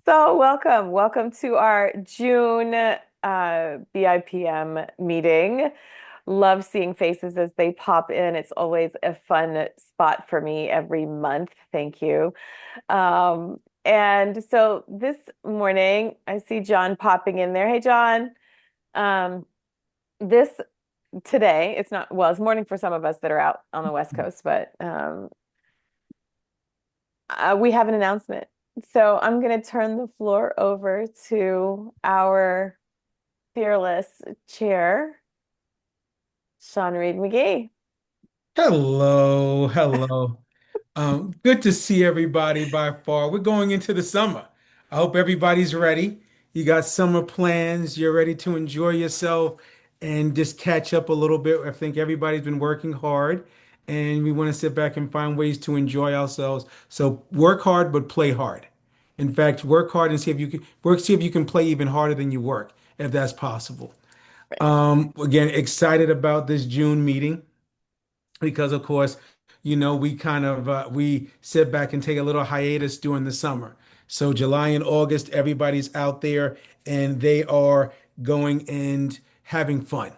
So welcome to our June BIPM meeting. Love seeing faces as they pop in. It's always a fun spot for me every month. Thank you. And so this morning, I see John popping in there. Hey, John. Um, this today, it's not, well, it's morning for some of us that are out on the West Coast, but we have an announcement. So I'm going to turn the floor over to our fearless chair, Sean Reed McGee. Hello, hello. Good to see everybody by far. We're going into the summer. I hope everybody's ready. You got summer plans. You're ready to enjoy yourself and just catch up a little bit. I think everybody's been working hard and we want to sit back and find ways to enjoy ourselves. So work hard, but play hard. In fact, work hard and see if you can play even harder than you work, if that's possible. Right. Again, excited about this June meeting because of course, we sit back and take a little hiatus during the summer. So July and August, everybody's out there and they are going and having fun,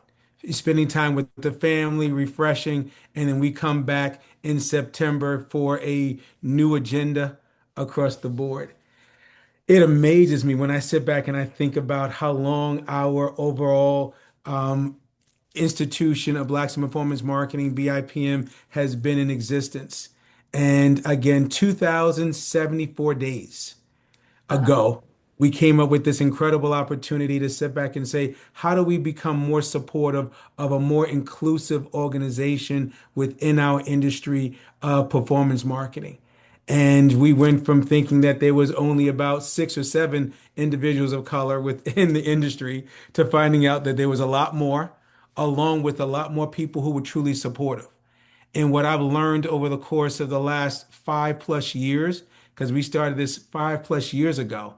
spending time with the family, refreshing, and then we come back in September for a new agenda across the board. It amazes me when I sit back and I think about how long our overall institution of Blacks in Performance Marketing, BIPM, has been in existence. And again, 2,074 days Uh-huh. ago, we came up with this incredible opportunity to sit back and say, how do we become more supportive of a more inclusive organization within our industry of performance marketing? And we went from thinking that there was only about six or seven individuals of color within the industry to finding out that there was a lot more, along with a lot more people who were truly supportive. And what I've learned over the course of the last 5+ years, because we started this 5+ years ago,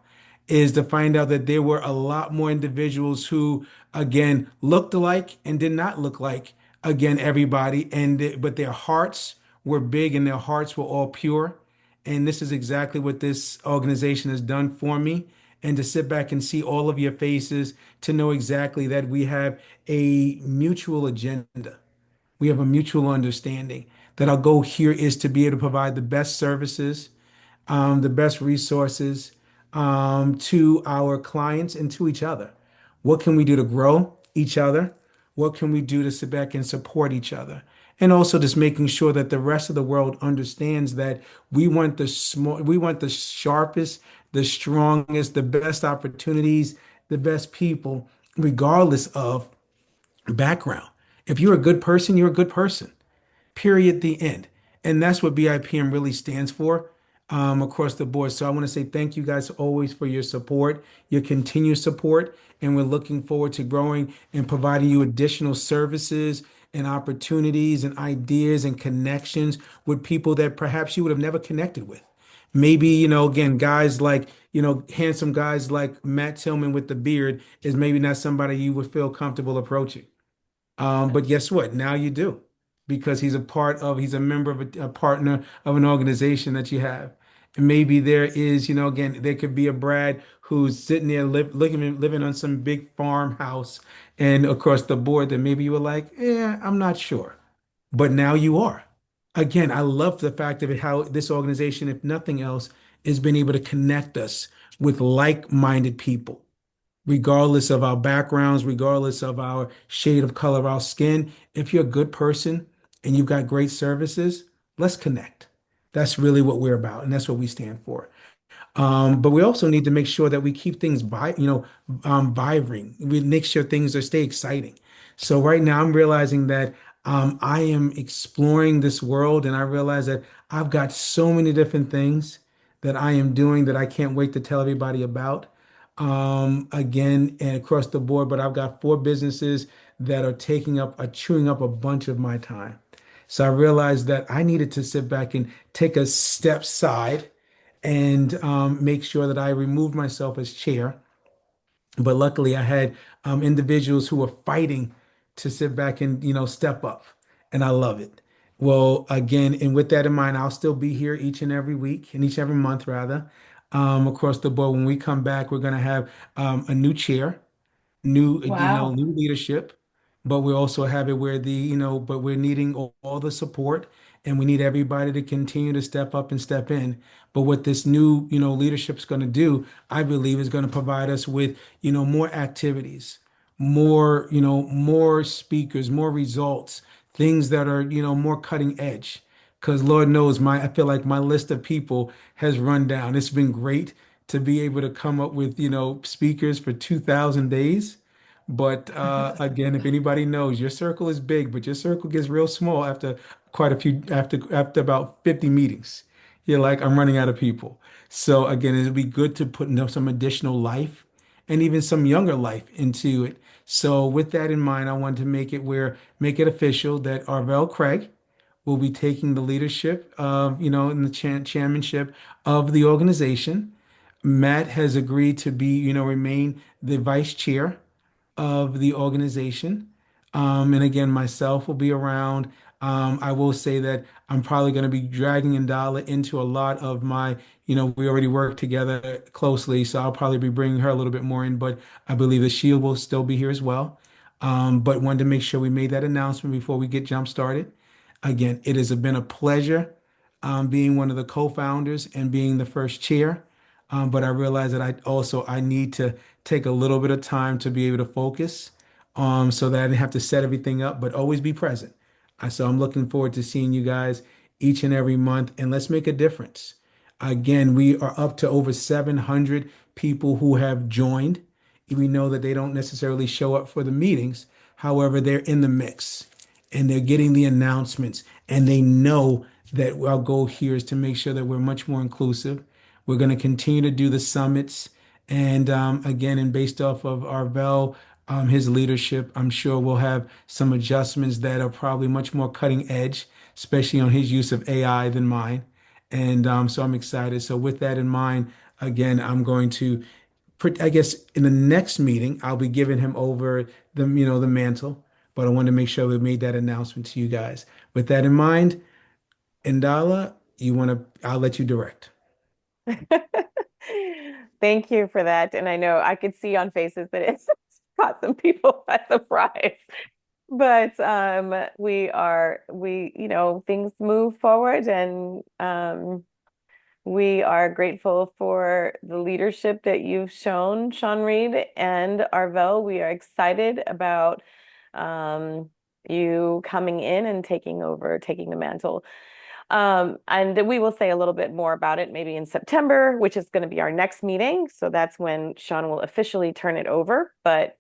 is to find out that there were a lot more individuals who, again, looked alike and did not look like, again, everybody. But their hearts were big and their hearts were all pure. And this is exactly what this organization has done for me. And to sit back and see all of your faces, to know exactly that we have a mutual agenda, we have a mutual understanding that our goal here is to be able to provide the best services, the best resources to our clients and to each other. What can we do to grow each other? What can we do to sit back and support each other? And also just making sure that the rest of the world understands that we want the sharpest, the strongest, the best opportunities, the best people, regardless of background. If you're a good person, you're a good person. Period. The end. And that's what BIPM really stands for across the board. So I want to say thank you guys always for your support, your continued support. And we're looking forward to growing and providing you additional services and opportunities and ideas and connections with people that perhaps you would have never connected with. Maybe, again, guys like, handsome guys like Matt Tillman with the beard is maybe not somebody you would feel comfortable approaching. But guess what? Now you do, because he's a member of a partner of an organization that you have. And maybe there is, again, there could be a Brad who's sitting there living on some big farmhouse and across the board that maybe you were like, yeah, I'm not sure. But now you are. Again, I love the fact of it, how this organization, if nothing else, has been able to connect us with like-minded people regardless of our backgrounds, regardless of our shade of color of our skin. If you're a good person and you've got great services, let's connect. That's really what we're about, and that's what we stand for. But we also need to make sure that we keep things vibrant. We make sure things are stay exciting. So right now, I'm realizing that I am exploring this world, and I realize that I've got so many different things that I am doing that I can't wait to tell everybody about. Again, and across the board, but I've got four businesses that are chewing up a bunch of my time. So I realized that I needed to sit back and take a step side and make sure that I removed myself as chair. But luckily, I had individuals who were fighting to sit back and step up, and I love it. Well, again, and with that in mind, I'll still be here each and every week, and each every month rather. across the board. When we come back, we're going to have a new chair, Wow. new leadership, but we also have it where but we're needing all the support and we need everybody to continue to step up and step in. But what this new, leadership's going to do, I believe, is going to provide us with, more activities, more speakers, more results, things that are, more cutting edge. Because Lord knows I feel like my list of people has run down. It's been great to be able to come up with, speakers for 2,000 days. But again, if anybody knows, your circle is big, but your circle gets real small after after about 50 meetings. You're like, I'm running out of people. So again, it'd be good to put some additional life and even some younger life into it. So with that in mind, I wanted to make it official that Arvell Craig will be taking the leadership of, in the chairmanship of the organization. Matt has agreed to be, remain the vice chair of the organization. And again, myself will be around. I will say that I'm probably going to be dragging Ndala into a lot of we already work together closely, so I'll probably be bringing her a little bit more in, but I believe that she will still be here as well. But wanted to make sure we made that announcement before we get jump started. Again, it has been a pleasure being one of the co-founders and being the first chair. But I realize that I need to take a little bit of time to be able to focus, so that I didn't have to set everything up, but always be present. So I'm looking forward to seeing you guys each and every month, and let's make a difference. Again, we are up to over 700 people who have joined. We know that they don't necessarily show up for the meetings. However, they're in the mix and they're getting the announcements and they know that our goal here is to make sure that we're much more inclusive. We're going to continue to do the summits. And again, and based off of Arvell, his leadership, I'm sure we'll have some adjustments that are probably much more cutting edge, especially on his use of AI than mine. And so I'm excited. So with that in mind, again, I'm going to, I guess in the next meeting, I'll be giving him over the mantle, but I wanted to make sure we made that announcement to you guys. With that in mind, Ndala, I'll let you direct. Thank you for that. And I know I could see on faces that it's caught some people by surprise. But things move forward and we are grateful for the leadership that you've shown, Sean Reed and Arvell. We are excited about you coming in and taking over, taking the mantle. And we will say a little bit more about it maybe in September, which is going to be our next meeting. So that's when Sean will officially turn it over. But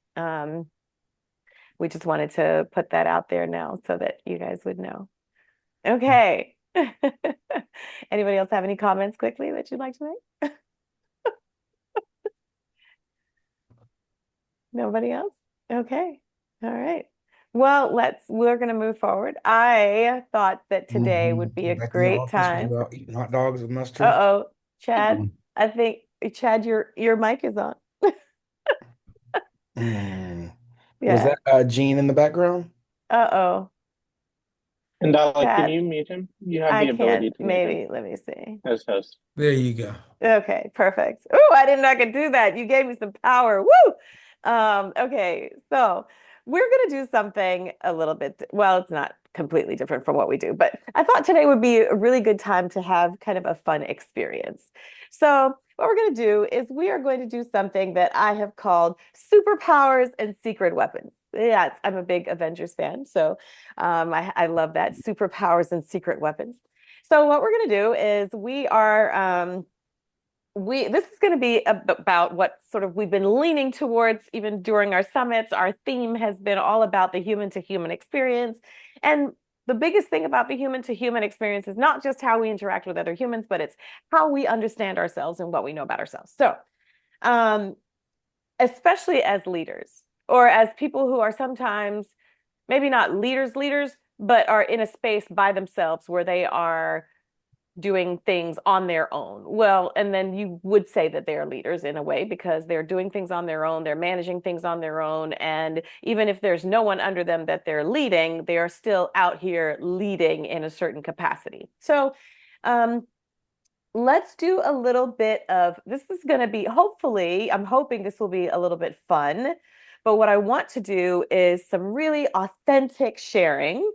we just wanted to put that out there now so that you guys would know. Okay. Anybody else have any comments quickly that you'd like to make? Nobody else? Okay. All right. Well, we're going to move forward. I thought that today would be a Back in the great office time. while eating hot dogs with mustard. Uh-oh, Chad, Mm. I think Chad, your mic is on. Mm. Was Yeah. that Gene in the background? Uh-oh. Ndala, can Chad, you mute him? You have I the can't. ability to mute him Maybe. Let me see. as host. There you go. Okay, perfect. Oh, I didn't know I could do that. You gave me some power. Woo! Okay, so we're gonna do something a little bit, well, it's not completely different from what we do, but I thought today would be a really good time to have kind of a fun experience. So what we're gonna do is we are going to do something that I have called Superpowers and Secret Weapons. Yes, I'm a big Avengers fan, so I love that. Superpowers and Secret Weapons. So what we're going to do is this is going to be about what sort of we've been leaning towards even during our summits. Our theme has been all about the human to human experience. And the biggest thing about the human to human experience is not just how we interact with other humans, but it's how we understand ourselves and what we know about ourselves. So, um, especially as leaders or as people who are sometimes maybe not leaders, but are in a space by themselves where they are doing things on their own. Well, and then you would say that they are leaders in a way because they're doing things on their own, they're managing things on their own. And even if there's no one under them that they're leading, they are still out here leading in a certain capacity. So, um, let's do a little bit of this is going to be hopefully, I'm hoping this will be a little bit fun. But what I want to do is some really authentic sharing.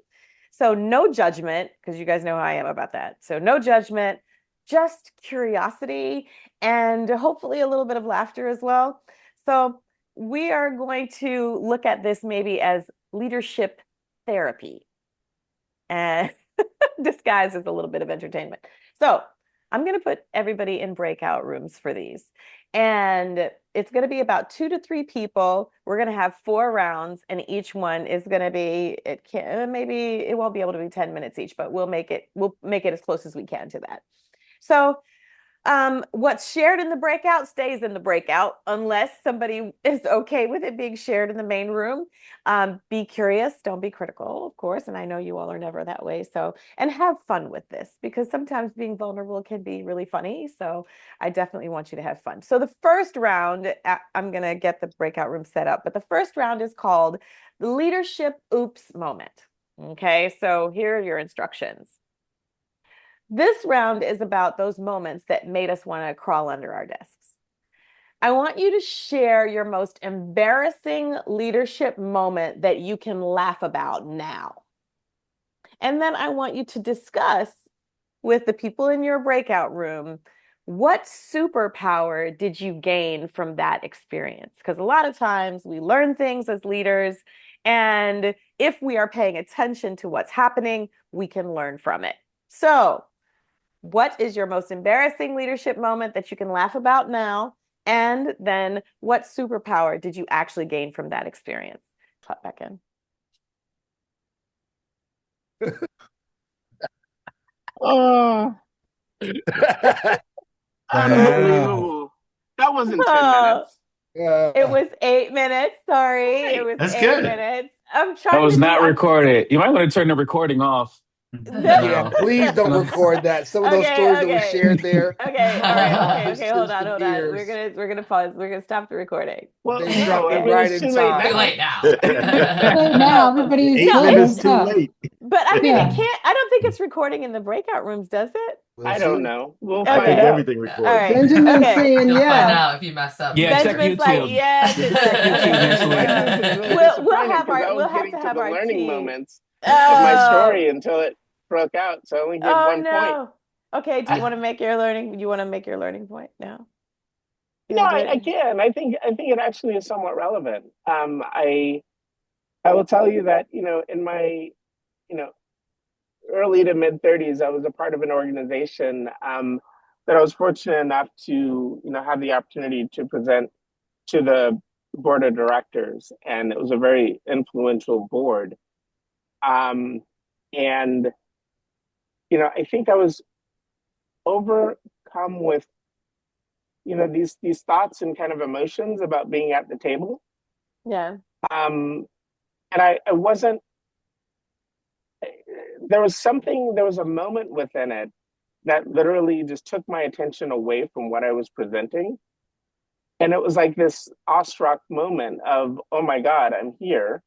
So no judgment, because you guys know how I am about that. So no judgment, just curiosity and hopefully a little bit of laughter as well. So we are going to look at this maybe as leadership therapy and disguised as a little bit of entertainment. So I'm going to put everybody in breakout rooms for these. And it's going to be about 2 to 3 people. We're going to have 4 rounds, and each one is going to be, it can maybe it won't be able to be 10 minutes each, but we'll make it as close as we can to that. So what's shared in the breakout stays in the breakout unless somebody is okay with it being shared in the main room. Be curious, don't be critical, of course. And I know you all are never that way. So, and have fun with this because sometimes being vulnerable can be really funny. So I definitely want you to have fun. So the first round, I'm going to get the breakout room set up, but the first round is called the leadership oops moment. Okay, so here are your instructions. This round is about those moments that made us want to crawl under our desks. I want you to share your most embarrassing leadership moment that you can laugh about now. And then I want you to discuss with the people in your breakout room, what superpower did you gain from that experience? Because a lot of times we learn things as leaders, and if we are paying attention to what's happening, we can learn from it. So, what is your most embarrassing leadership moment that you can laugh about now? And then what superpower did you actually gain from that experience? Cut back in. Oh, unbelievable. That wasn't 10 minutes. It was 8 minutes. Sorry. Hey, it was that's 8 good. minutes. I'm That trying was to not recorded. You might want to turn the recording off. Yeah, please don't record that. Some of those stories that were shared there. Okay, all right, okay, hold Sisters on, to hold on. peers. We're gonna pause. We're gonna stop the recording. Well, They no, struck I me mean, right it's too in late time. Too now. late now. Right now, everybody's 8 full of minutes this too stuff. late. But I mean, Yeah. it can't. I don't think it's recording in the breakout rooms, does it? We'll I see. don't know. We'll Okay. I find think out. everything All recorded. right. Benjamin's Okay. saying You'll find yeah. out if you mess up. Yeah, check Benjamin's like, YouTube. yes, it's like, YouTube okay. next week. My group is really We'll disappointed have because I was we'll have getting to to have the our learning team. moments of my Oh, story until it broke out. So I only gave oh 1 point. no. Okay, do you want to make your learning? You want to make your learning point now? You No, want to do I it? can. I think it actually is somewhat relevant. I will tell you that, in my, you know, early to mid 30s, I was a part of an organization that I was fortunate enough to, have the opportunity to present to the board of directors, and it was a very influential board. Um, and I think I was overcome with, these thoughts and kind of emotions about being at the table. Yeah. Um, and I wasn't. There was a moment within it that literally just took my attention away from what I was presenting. And it was like this awestruck moment of, oh my God, I'm here.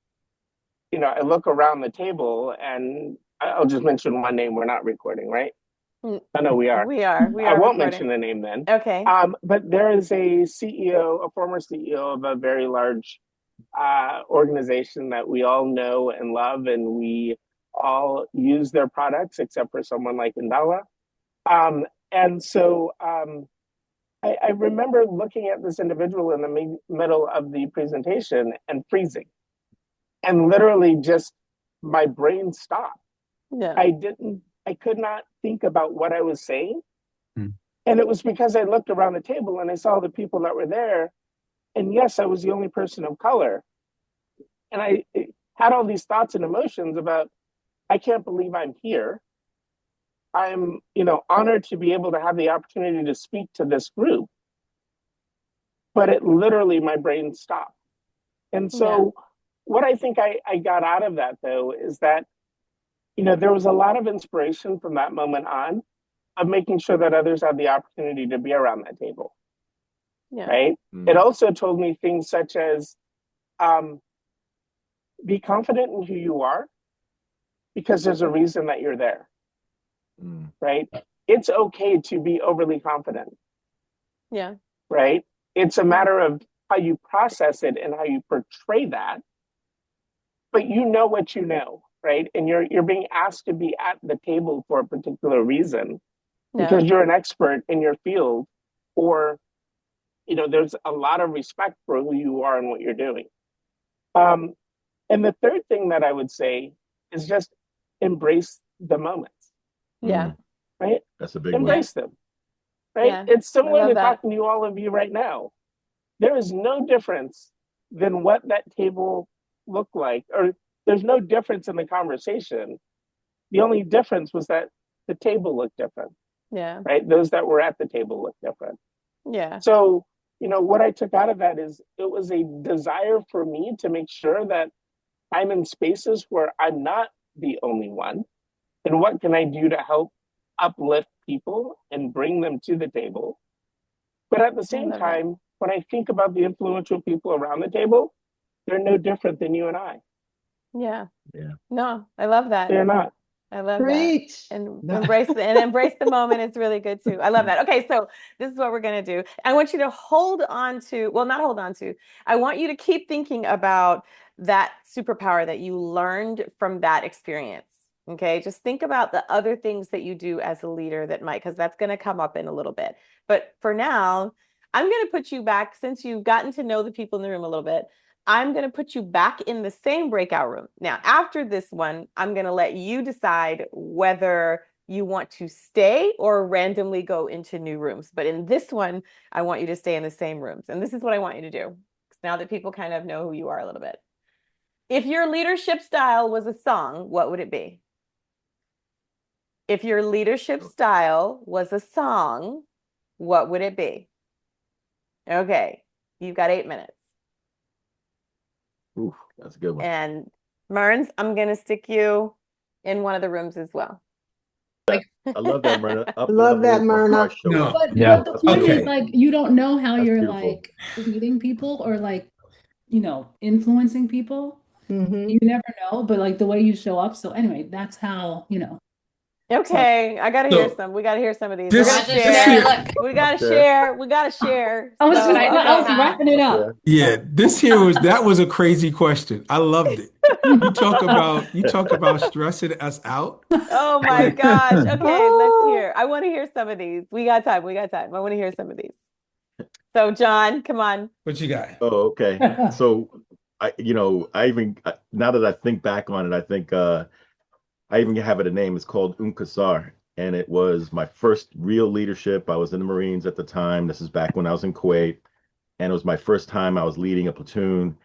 I look around the table and I'll just mention one name. We're not recording, right? I know we are. We are. We I are won't recording. mention the name then. Okay. But there is a CEO, a former CEO of a very large organization that we all know and love, and we all use their products except for someone like Ndala. And so I remember looking at this individual in the middle of the presentation and freezing, and literally just my brain stopped. Yeah. I could not think about what I was saying. Hmm. And it was because I looked around the table and I saw the people that were there. And yes, I was the only person of color. And I had all these thoughts and emotions about, I can't believe I'm here. I'm, honored to be able to have the opportunity to speak to this group. But it literally, my brain stopped. And so what I think I got out of that, though, is that, there was a lot of inspiration from that moment on of making sure that others had the opportunity to be around that table. Yeah. Right. It also told me things such as be confident in who you are because there's a reason that you're there. Right. it's okay to be overly confident, Yeah. right? It's a matter of how you process it and how you portray that. But you know what you know, right? And you're being asked to be at the table for a particular reason because you're an expert in your field, or there's a lot of respect for who you are and what you're doing. And the third thing that I would say is just embrace the moments. Yeah. Right? That's a big embrace one. them. Right? Yeah. It's similar to that. talking to all of you right now. There is no difference than what that table looked like, or there's no difference in the conversation. The only difference was that the table looked different. Yeah. Right? Those that were at the table looked different. Yeah. So, what I took out of that is it was a desire for me to make sure that I'm in spaces where I'm not the only one. And what can I do to help uplift people and bring them to the table? But at the same time, when I think about the influential people around the table, they're no different than you and I. Yeah. Yeah. No, I love that. They're not. I love Great. that. And embrace the moment is really good too. I love that. Okay, so this is what we're going to do. I want you to hold on to, well, not hold on to, I want you to keep thinking about that superpower that you learned from that experience. Okay, just think about the other things that you do as a leader that might, because that's going to come up in a little bit. But for now, I'm going to put you back, since you've gotten to know the people in the room a little bit. I'm going to put you back in the same breakout room. Now, after this one, I'm going to let you decide whether you want to stay or randomly go into new rooms. But in this one, I want you to stay in the same rooms. And this is what I want you to do, now that people kind of know who you are a little bit. If your leadership style was a song, what would it be? If your leadership style was a song, what would it be? Okay, you've got 8 minutes. Ooh, that's a good one. And Murns, I'm going to stick you in one of the rooms as well. I love that, Myrna. I love that, Myrna. No. But the point Okay. is, like, you don't know how That's you're beautiful. like leading people or like, influencing people. Mm-hmm. You never know, but like the way you show up. So anyway, that's how, Okay, I gotta hear some. We gotta hear some of these. We're gonna share. We gotta share. We gotta share. I was wrapping it up. Yeah, that was a crazy question. I loved it. You talk about stressing us out. Oh my gosh. Okay, let's hear. I want to hear some of these. We got time. I want to hear some of these. So, John, come on. What you got? Oh, okay. So I even now that I think back on it, I think I even have it a name. It's called Unkasar, and it was my first real leadership. I was in the Marines at the time. This is back when I was in Kuwait, and it was my first time I was leading a platoon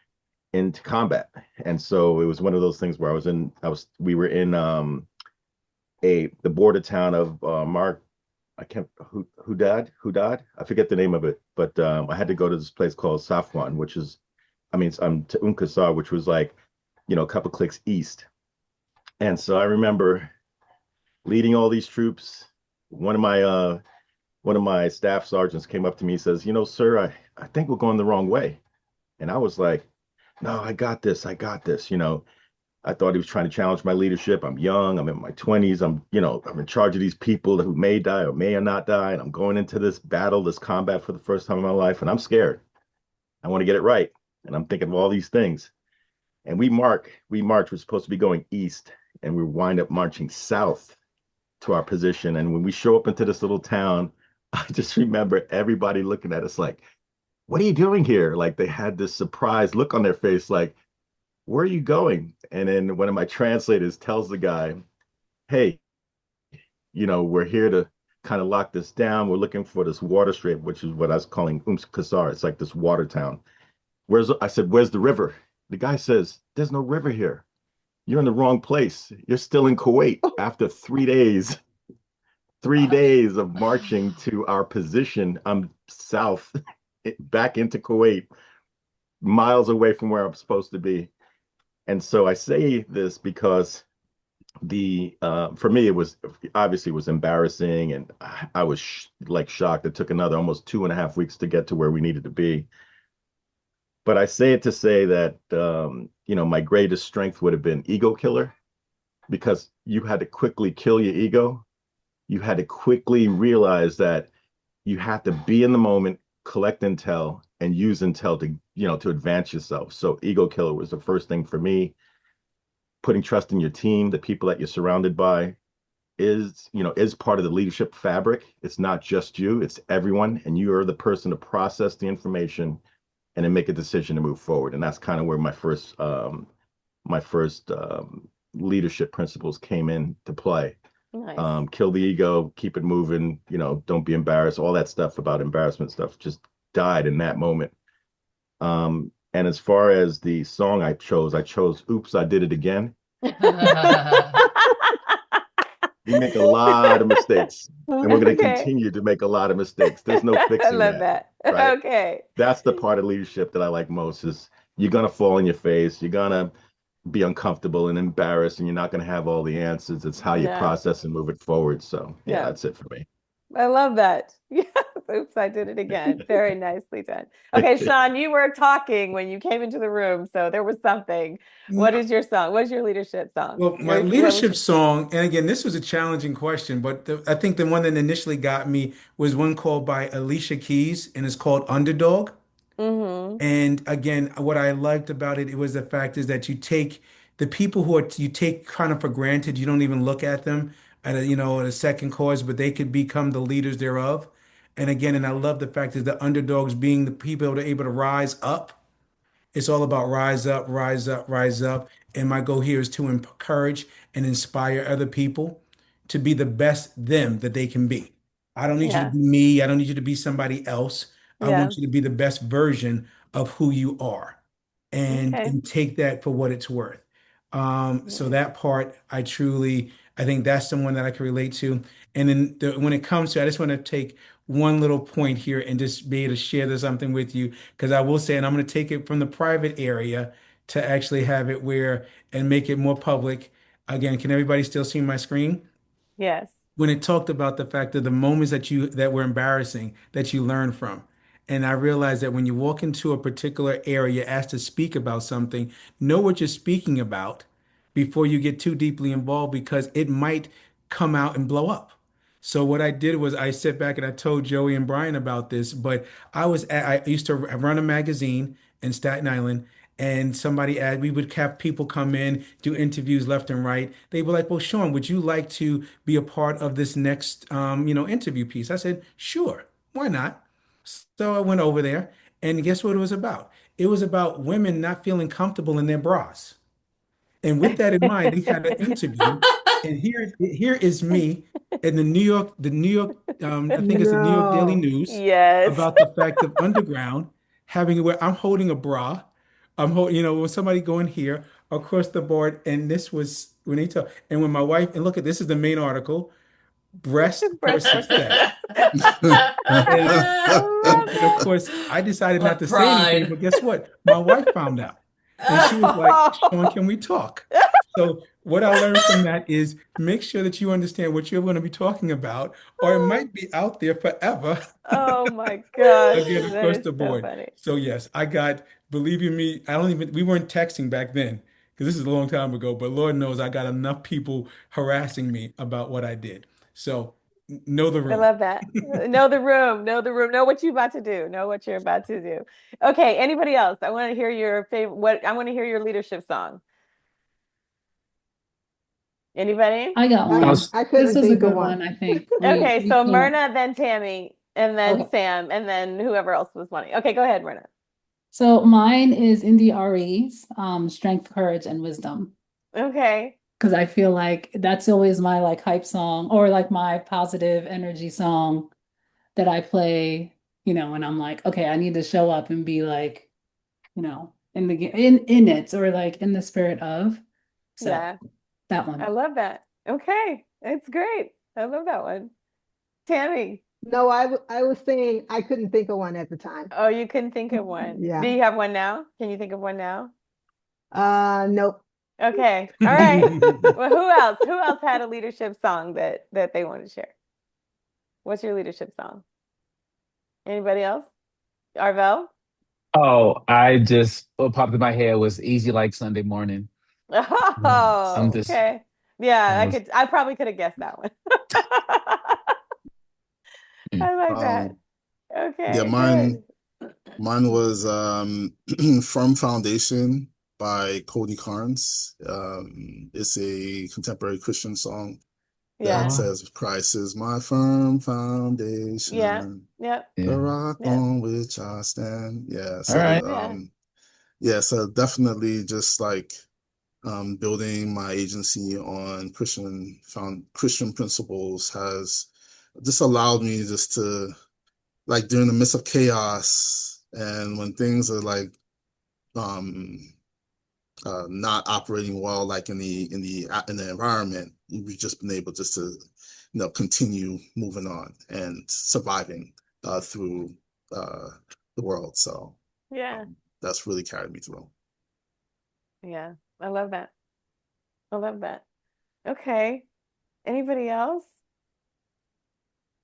into combat. And so it was one of those things where we were in the border town of Hudad. I forget the name of it, but I had to go to this place called Safwan, which is, to Unkasar, which was like, a couple clicks east. And so I remember leading all these troops. One of my staff sergeants came up to me and says, sir, I think we're going the wrong way. And I was like, no, I got this. I thought he was trying to challenge my leadership. I'm young. I'm in my 20s. I'm in charge of these people who may die or may not die. And I'm going into this battle, this combat for the first time in my life. And I'm scared. I want to get it right. And I'm thinking of all these things. And we march. We're supposed to be going east. And we wind up marching south to our position. And when we show up into this little town, I just remember everybody looking at us like, what are you doing here? Like they had this surprised look on their face, like, where are you going? And then one of my translators tells the guy, hey, we're here to kind of lock this down. We're looking for this water strait, which is what I was calling Kasar. It's like this water town. I said, where's the river? The guy says, there's no river here. You're in the wrong place. You're still in Kuwait after 3 days. 3 days of marching to our position. I'm south, back into Kuwait, miles away from where I'm supposed to be. And so I say this because for me, it was embarrassing, and I was shocked. It took another almost 2.5 weeks to get to where we needed to be. But I say it to say that, my greatest strength would have been ego killer, because you had to quickly kill your ego you had to quickly realize that you have to be in the moment, collect intel, and use intel to, to advance yourself. So ego killer was the first thing for me. Putting trust in your team, the people that you're surrounded by, is part of the leadership fabric. It's not just you, it's everyone, and you are the person to process the information and then make a decision to move forward. And that's kind of where my first leadership principles came into play. Nice. Kill the ego, keep it moving, don't be embarrassed. All that stuff about embarrassment stuff just died in that moment. And as far as the song I chose Oops, I Did It Again. We make a lot of mistakes, and we're going to continue to make a lot of mistakes. There's no I fixing love that. that. Right? Okay. That's the part of leadership that I like most is you're going to fall on your face. You're going to be uncomfortable and embarrassed, and you're not going to have all the answers. It's how you Yeah. process and move it forward. So Yeah. that's it for me. I love that. Yes. Oops, I did it again. Very nicely done. Okay, Sean, you were talking when you came into the room, so there was something. What is your song? What is your leadership song? Well, my leadership song, and again, this was a challenging question, but I think the one that initially got me was one called by Alicia Keys, and it's called Underdog. Mm-hmm. And again, what I liked about it, it was the fact is that you take the people who are you take kind of for granted, you don't even look at them at at a second cause, but they could become the leaders thereof. And again, and I love the fact is the underdogs being the people that are able to rise up. It's all about rise up, rise up, rise up. And my goal here is to encourage and inspire other people to be the best them that they can be. I don't need you to Yeah. be me. I don't need you to be somebody else. I Yeah. want you to be the best version of who you are Okay. and take that for what it's worth. So Nice. that part, I think that's the one that I can relate to. And then when it comes to, I just want to take one little point here and just be able to share this something with you because I will say, and I'm going to take it from the private area to actually have it where and make it more public. Again, can everybody still see my screen? Yes. When it talked about the fact that the moments that were embarrassing that you learn from. And I realized that when you walk into a particular area, asked to speak about something, know what you're speaking about before you get too deeply involved because it might come out and blow up. So what I did was I sat back and I told Joey and Brian about this, but I used to run a magazine in Staten Island and we would have people come in, do interviews left and right. They were like, well, Sean, would you like to be a part of this next, interview piece? I said, sure, why not? So I went over there and guess what it was about? It was about women not feeling comfortable in their bras. And with that in mind, they had an interview, and here is me in I think it's the New York Daily No. News Yes. about the fact of Underground having where I'm holding a bra. I'm holding, when somebody going here across the board, and this was when they tell, and when my wife, and look at this is the main article, breast for Breast for success. success. And I love and of that. course, I decided not What to say anything, pride. but guess what? My wife found out. And she was like, Sean, Oh. can we talk? So what I learned from that is make sure that you understand what you're going to be talking about, or it might be out there forever, Oh my gosh, again, that across is the so board. funny. So yes, believe you me, we weren't texting back then, because this is a long time ago, but Lord knows I got enough people harassing me about what I did. So know the I room. love that. Know the room, know the room, know what you're about to do, know what you're about to do. Okay, anybody else? I want to hear your favorite, I want to hear your leadership song. Anybody? I got I one. was, I This couldn't was a think of good one. one, I think. Okay, We so can't. Myrna, then Tammy, and then Okay. Sam, and then whoever else was wanting. Okay, go ahead, Myrna. So mine is Indie RE's Strength, Courage, and Wisdom. Okay. Because I feel like that's always my like hype song or like my positive energy song that I play, and I'm like, okay, I need to show up and be like, in it or like in the spirit of. So Yeah, that I one. love that. Okay, it's great. I love that one. Tammy. No, I was saying I couldn't think of one at the time. Oh, you couldn't think of one. Do Yeah. you have one now? Can you think of one now? Nope. Okay. All right. Well, who else? Who else had a leadership song that they want to share? What's your leadership song? Anybody else? Arvel? what popped in my head was Easy Like Sunday Morning. I'm Oh, just, okay. Yeah, that was, I probably could have guessed that one. I like that. Yeah, Okay, mine good. mine was Firm Foundation by Cody Carnes. It's a contemporary Christian song that Yeah, says, Christ is my firm yeah, foundation, yep, the Yeah. rock yep, on which I stand. Yeah, All right. yeah, so definitely just like building my agency on Christian principles has just allowed me just to, like, during the midst of chaos and when things are like um not operating well, like in the environment, we've just been able just to continue moving on and surviving through uh the world. So yeah, that's really carried me through. yeah. I love that. I love that. Okay. Anybody else?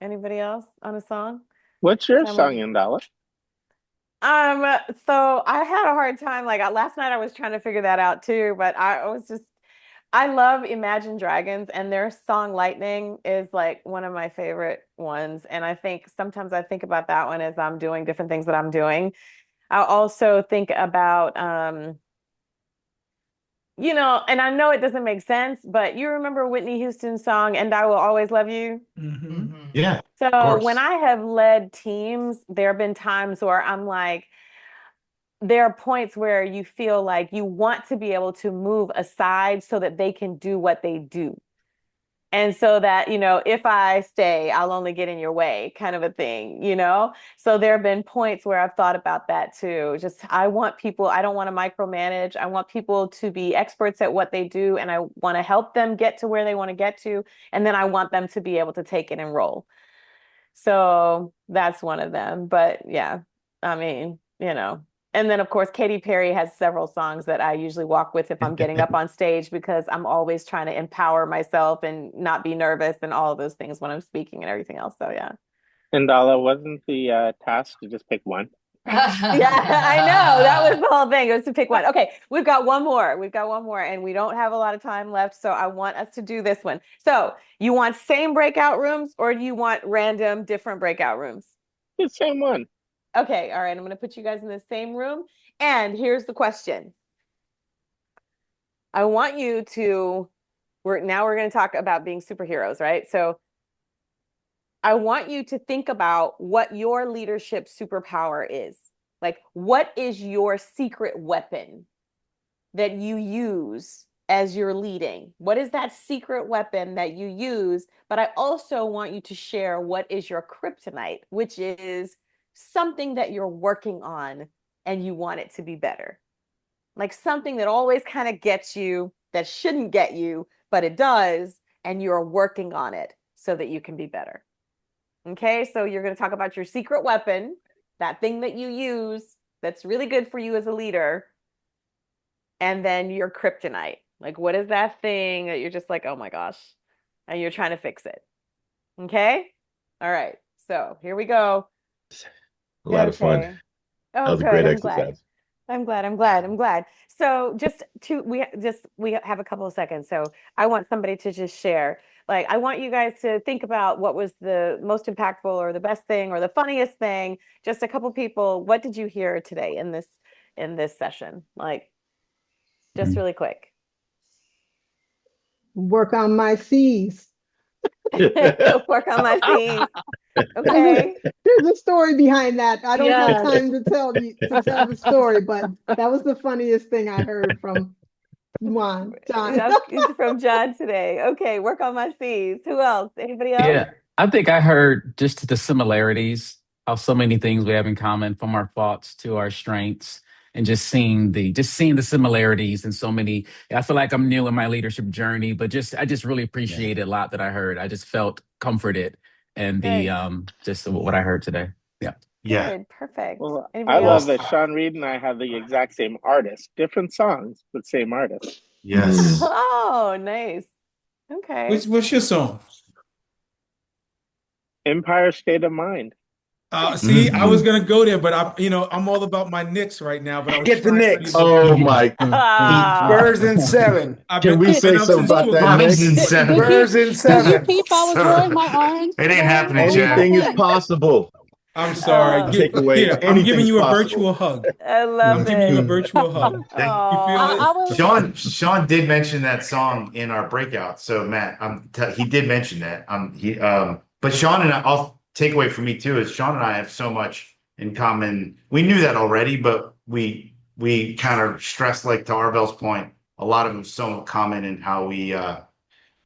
Anybody else on a song? What's 'Cause your song, Ndala? So I had a hard time. Like last night, I was trying to figure that out too. But I love Imagine Dragons, and their song "Lightning" is like one of my favorite ones. And I think sometimes I think about that one as I'm doing different things that I'm doing. I also think about, and I know it doesn't make sense, but you remember Whitney Houston's song "And I Will Always Love You"? Yeah, of So when course. I have led teams, there have been times where I'm like, there are points where you feel like you want to be able to move aside so that they can do what they do. And so that, if I stay, I'll only get in your way, kind of a thing. So there have been points where I've thought about that too. Just, I don't want to micromanage. I want people to be experts at what they do, and I want to help them get to where they want to get to. And then I want them to be able to take it and roll. So that's one of them. But yeah, I mean, And then, of course, Katy Perry has several songs that I usually walk with if I'm getting up on stage, because I'm always trying to empower myself and not be nervous and all of those things when I'm speaking and everything else. So, yeah. Ndala, wasn't the task to just pick one? Yeah, I know. That was the whole thing. It was to pick one. Okay, we've got one more. We've got one more, and we don't have a lot of time left. So I want us to do this one. So you want same breakout rooms, or do you want random different breakout rooms? The same one. Okay, all right. I'm going to put you guys in the same room. And here's the question. I want you to, we're going to talk about being superheroes, right? So I want you to think about what your leadership superpower is. Like, what is your secret weapon that you use as you're leading? What is that secret weapon that you use? But I also want you to share what is your kryptonite, which is something that you're working on and you want it to be better. Like something that always kind of gets you, that shouldn't get you, but it does, and you're working on it so that you can be better. Okay, so you're going to talk about your secret weapon, that thing that you use that's really good for you as a leader, and then your kryptonite. Like, what is that thing that you're just like, oh my gosh, and you're trying to fix it? Okay, all right, so here we go. A lot of fun. Okay. That Oh, was a good. great I'm glad. exercise. I'm glad. So we have a couple of seconds. So I want somebody to just share. Like, I want you guys to think about what was the most impactful or the best thing or the funniest thing. Just a couple people. What did you hear today in this session? Like, just really quick. Work on my C's. Work on my C's. Okay. There's a story behind that. I don't have Yes. time to tell the story, but that was the funniest thing I heard from John. It's from John today. Okay, work on my C's. Who else? Anybody else? Yeah. I think I heard just the similarities, how so many things we have in common, from our faults to our strengths, and just seeing the similarities and so many. I feel like I'm new in my leadership journey, but I just really appreciated a lot that I heard. I just felt comforted and Good. just what I heard today. Yeah. Yeah. Good. Perfect. Well, I Anybody love else? that Sean Reed and I have the exact same artist, different songs, but same artist. Yes. Oh, nice. Okay. What's your song? Empire State of Mind. See, I was Mhm. gonna go there, but I'm all about my Knicks right now. But I was Get the trying to be a Knicks. little Oh bit. my, Spurs in 7. can we I've been say up something since about two that, o'clock. Cubs in Knicks? Did 7. you Spurs in did you 7. peep I was wearing my orange It ain't today? happening, What was Jeff. Anything is happening? possible. I'm sorry. Oh, Takeaway, Here, I'm giving anything's you a possible. virtual hug. I I'm love giving you a it. virtual hug. Thank You feel I, it? I was Sean did mention that song in our breakout. So Matt, he did mention that. But Sean and I'll take away from me too is Sean and I have so much in common. We knew that already, but we kind of stressed, like to Arvel's point, a lot of it was so common in how we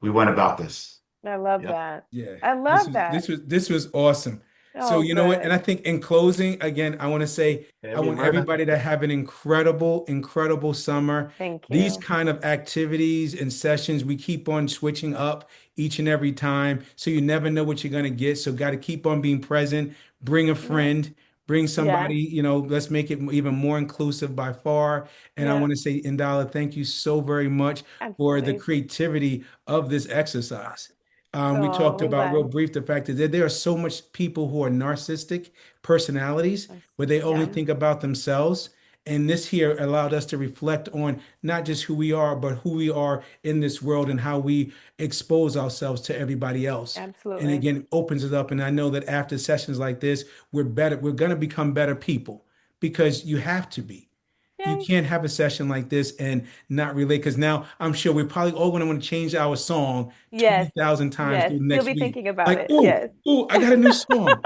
went about this. I love Yeah. that. Yeah, I this love was that. this was this was awesome. So Oh, you know what? And I good. think in closing, again, I want to say I Heavy want murder. everybody to have an incredible, incredible summer. Thank These you. kind of activities and sessions, we keep on switching up each and every time. So you never know what you're gonna get. So got to keep on being present. Bring a Yeah. friend, bring Yeah. somebody, let's make it even more inclusive by far. And I Yeah. want to say, Ndala, thank you so very much for the Absolutely. creativity of this exercise. We Oh, talked we're about real glad. brief the fact that there are so much people who are narcissistic personalities where they only Yeah. think about themselves. And this here allowed us to reflect on not just who we are, but who we are in this world and how we expose ourselves to everybody else. And Absolutely. again, it opens it up. And I know that after sessions like this, we're better, we're going to become better people because you have to be. You Yay. can't have a session like this and not relate because now I'm sure we're probably all going to want to change our song Yes. 20,000 times Yes. through the You'll next be week. thinking about Like, it. oh, Yes. oh, I got a new song.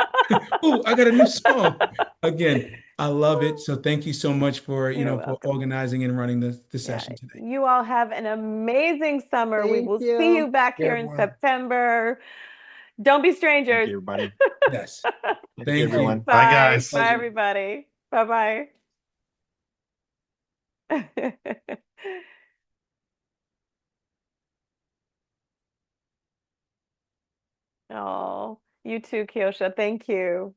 Oh, I got a new song. Again, I love it. So thank you so much for, You're for welcome. organizing and running the Yeah. session today. You all have an amazing summer. We Thank will see you you. back Yeah, here in everyone. September. Don't be Thank strangers. you, everybody. Yes. Thank you, Thank you. everyone. Bye, Bye. guys. Bye, Pleasure. everybody. Bye bye. Oh, you too, Kyosha. Thank you.